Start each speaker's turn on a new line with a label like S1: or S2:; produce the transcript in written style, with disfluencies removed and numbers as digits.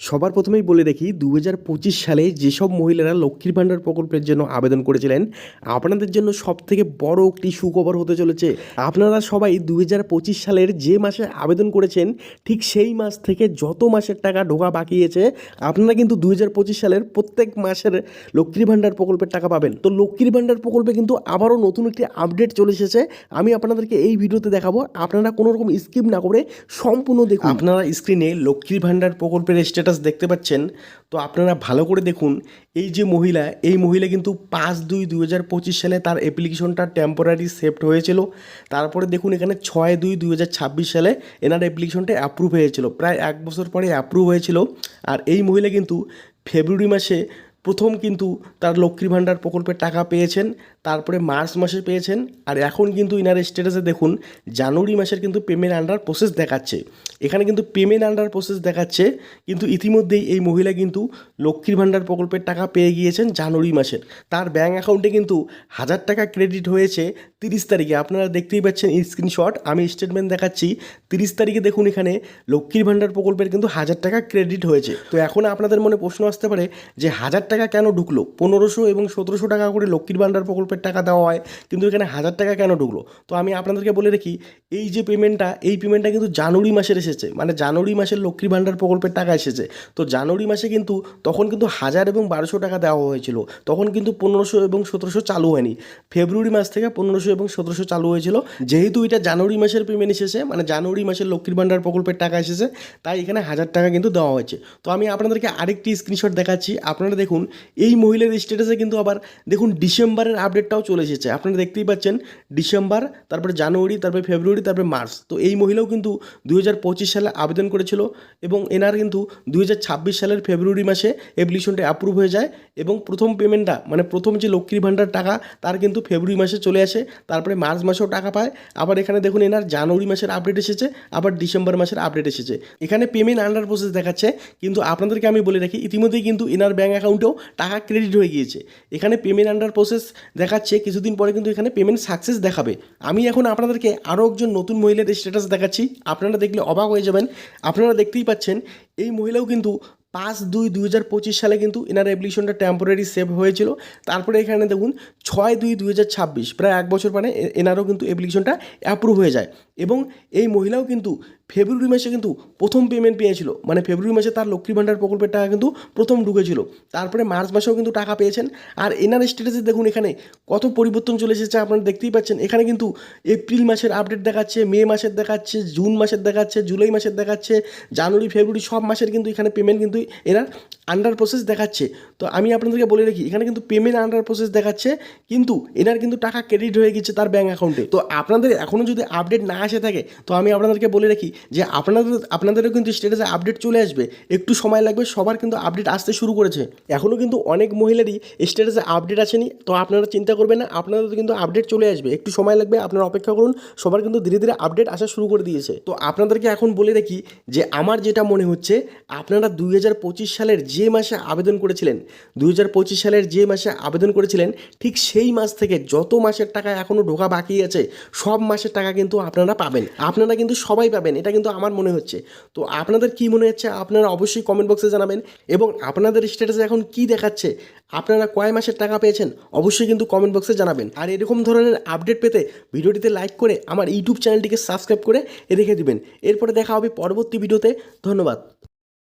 S1: সবার প্রথমেই বলে রাখি 2025 সালে যেসব মহিলারা লক্ষ্মীর ভাণ্ডার প্রকল্পের জন্য আবেদন করেছিলেন আপনাদের জন্য সবথেকে বড় একটি সুখবর হতে চলেছে। আপনারা সবাই 2025 সালের যে মাসে আবেদন করেছেন ঠিক সেই মাস থেকে যত মাসের টাকা ঢোকা বাকি আছে আপনারা কিন্তু 2025 সালের প্রত্যেক মাসের লক্ষ্মীর ভাণ্ডার প্রকল্পের টাকা পাবেন। তো লক্ষ্মীর ভাণ্ডার প্রকল্পে কিন্তু আবারও নতুন একটি আপডেট চলে এসেছে। আমি আপনাদেরকে এই ভিডিওতে দেখাবো, আপনারা কোনো রকম স্কিপ না করে সম্পূর্ণ দেখুন। আপনারা স্ক্রিনে লক্ষ্মীর ভাণ্ডার প্রকল্পের স্ট্যাটাস দেখতে পাচ্ছেন, তো আপনারা ভালো করে দেখুন। এই মহিলা কিন্তু 5/2/2025 সালে তার অ্যাপ্লিকেশনটা টেম্পোরারি সেভড হয়েছিল। তারপরে দেখুন এখানে 6/2/2026 সালে এনার অ্যাপ্লিকেশনটা অ্যাপ্রুভ হয়েছিল, প্রায় 1 বছর পরে অ্যাপ্রুভ হয়েছিল। আর এই মহিলা কিন্তু ফেব্রুয়ারি মাসে প্রথম কিন্তু তার লক্ষ্মীর ভাণ্ডার প্রকল্পের টাকা পেয়েছেন, তারপরে মার্চ মাসে পেয়েছেন। আর এখন কিন্তু ইনার স্ট্যাটাসে দেখুন জানুয়ারি মাসের কিন্তু পেমেন্ট আন্ডার প্রসেস দেখাচ্ছে। এখানে কিন্তু পেমেন্ট আন্ডার প্রসেস দেখাচ্ছে, কিন্তু ইতিমধ্যেই এই মহিলা কিন্তু লক্ষ্মীর ভাণ্ডার প্রকল্পের টাকা পেয়ে গিয়েছেন জানুয়ারি মাসের। তার ব্যাঙ্ক অ্যাকাউন্টে কিন্তু 1000 টাকা ক্রেডিট হয়েছে 30 তারিখে। আপনারা দেখতেই পাচ্ছেন স্ক্রিনশট, আমি স্টেটমেন্ট দেখাচ্ছি। 30 তারিখে দেখুন এখানে লক্ষ্মীর ভাণ্ডার প্রকল্পের কিন্তু 1000 টাকা ক্রেডিট হয়েছে। তো এখন আপনাদের মনে প্রশ্ন আসতে পারে যে 1000 টাকা কেন ঢুকলো? 1500 এবং 1700 টাকা করে লক্ষ্মীর ভাণ্ডার প্রকল্পের টাকা দেওয়া হয়, কিন্তু এখানে 1000 টাকা কেন ঢুকলো? তো আমি আপনাদেরকে বলে রাখি, এই যে পেমেন্টটা কিন্তু জানুয়ারি মাসের এসেছে, মানে জানুয়ারি মাসের লক্ষ্মীর ভাণ্ডার প্রকল্পের টাকা এসেছে। তো জানুয়ারি মাসে কিন্তু তখন কিন্তু 1000 এবং 1200 টাকা দেওয়া হয়েছিল, তখন কিন্তু 1500 এবং 1700 চালু হয়নি। ফেব্রুয়ারি মাস থেকে 1500 এবং 1700 চালু হয়েছিল। যেহেতু এটা জানুয়ারি মাসের পেমেন্ট এসেছে, মানে জানুয়ারি মাসের লক্ষ্মীর ভাণ্ডার প্রকল্পের টাকা এসেছে, তাই এখানে 1000 টাকা কিন্তু দেওয়া হয়েছে। তো আমি আপনাদেরকে আরেকটি স্ক্রিনশট দেখাচ্ছি। আপনারা দেখুন এই মহিলার স্ট্যাটাসে কিন্তু আবার দেখুন ডিসেম্বরের আপডেটটাও চলে এসেছে। আপনারা দেখতেই পাচ্ছেন ডিসেম্বর, তারপরে জানুয়ারি, তারপরে ফেব্রুয়ারি, তারপরে মার্চ। তো এই মহিলাও কিন্তু 2025 সালে আবেদন করেছিল এবং এনার কিন্তু 2026 সালের ফেব্রুয়ারি মাসে অ্যাপ্লিকেশনটা অ্যাপ্রুভ হয়ে যায় এবং প্রথম পেমেন্টটা, মানে প্রথম যে লক্ষ্মীর ভাণ্ডার টাকা, তার কিন্তু ফেব্রুয়ারি মাসে চলে আসে, তারপরে মার্চ মাসেও টাকা পায়। আবার এখানে দেখুন এনার জানুয়ারি মাসের আপডেট এসেছে, আবার ডিসেম্বর মাসের আপডেট এসেছে। এখানে পেমেন্ট আন্ডার প্রসেস দেখাচ্ছে, কিন্তু আপনাদেরকে আমি বলে রাখি ইতিমধ্যেই কিন্তু এনার ব্যাঙ্ক অ্যাকাউন্টেও টাকা ক্রেডিট হয়ে গিয়েছে। এখানে পেমেন্ট আন্ডার প্রসেস দেখাচ্ছে, কিছুদিন পরে কিন্তু এখানে পেমেন্ট সাকসেস দেখাবে। আমি এখন আপনাদেরকে আরও একজন নতুন মহিলার স্ট্যাটাস দেখাচ্ছি, আপনারা দেখলে অবাক হয়ে যাবেন। আপনারা দেখতেই পাচ্ছেন এই মহিলাও কিন্তু 5/2/2025 সালে কিন্তু এনার অ্যাপ্লিকেশনটা টেম্পোরারি সেভ হয়েছিল। তারপরে এখানে দেখুন 6/2/2026, প্রায় 1 বছর পরে এনারও কিন্তু অ্যাপ্লিকেশনটা অ্যাপ্রুভ হয়ে যায়। এবং এই মহিলাও কিন্তু ফেব্রুয়ারি মাসে কিন্তু প্রথম পেমেন্ট পেয়েছিল, মানে ফেব্রুয়ারি মাসে তার লক্ষ্মীর ভাণ্ডার প্রকল্পের টাকা কিন্তু প্রথম ঢুকেছিল। তারপরে মার্চ মাসেও কিন্তু টাকা পেয়েছেন। আর এনার স্ট্যাটাসে দেখুন এখানে কত পরিবর্তন চলে এসেছে, আপনারা দেখতেই পাচ্ছেন। এখানে কিন্তু এপ্রিল মাসের আপডেট দেখাচ্ছে, মে মাসের দেখাচ্ছে, জুন মাসের দেখাচ্ছে, জুলাই মাসের দেখাচ্ছে, জানুয়ারি, ফেব্রুয়ারি সব মাসের কিন্তু এখানে পেমেন্ট কিন্তু এনার আন্ডার প্রসেস দেখাচ্ছে। তো আমি আপনাদেরকে বলে রাখি এখানে কিন্তু পেমেন্ট আন্ডার প্রসেস দেখাচ্ছে, কিন্তু এনার কিন্তু টাকা ক্রেডিট হয়ে গেছে তার ব্যাঙ্ক অ্যাকাউন্টে। তো আপনাদের এখনও যদি আপডেট না আসে থাকে, তো আমি আপনাদেরকে বলে রাখি যে আপনাদেরও কিন্তু স্ট্যাটাসে আপডেট চলে আসবে, একটু সময় লাগবে। সবার কিন্তু আপডেট আসতে শুরু করেছে, এখনও কিন্তু অনেক মহিলারই স্ট্যাটাসে আপডেট আসেনি। তো আপনারা চিন্তা করবেন না, আপনাদের কিন্তু আপডেট চলে আসবে, একটু সময় লাগবে, আপনারা অপেক্ষা করুন। সবার কিন্তু ধীরে ধীরে আপডেট আসা শুরু করে দিয়েছে। তো আপনাদেরকে এখন বলে রাখি যে আমার যেটা মনে হচ্ছে, আপনারা 2025 সালের যে মাসে আবেদন করেছিলেন, 2025 সালের যে মাসে আবেদন করেছিলেন ঠিক সেই মাস থেকে যত মাসের টাকা এখনও ঢোকা বাকি আছে সব মাসের টাকা কিন্তু আপনারা পাবেন। আপনারা কিন্তু সবাই পাবেন, এটা কিন্তু আমার মনে হচ্ছে। তো আপনাদের কি মনে হচ্ছে আপনারা অবশ্যই কমেন্ট বক্সে জানাবেন। এবং আপনাদের স্ট্যাটাসে এখন কি দেখাচ্ছে, আপনারা কয় মাসের টাকা পেয়েছেন অবশ্যই কিন্তু কমেন্ট বক্সে জানাবেন। আর এরকম ধরনের আপডেট পেতে ভিডিওটিতে লাইক করে আমার ইউটিউব চ্যানেলটিকে সাবস্ক্রাইব করে রেখে দিবেন। এরপরে দেখা হবে পরবর্তী ভিডিওতে। ধন্যবাদ।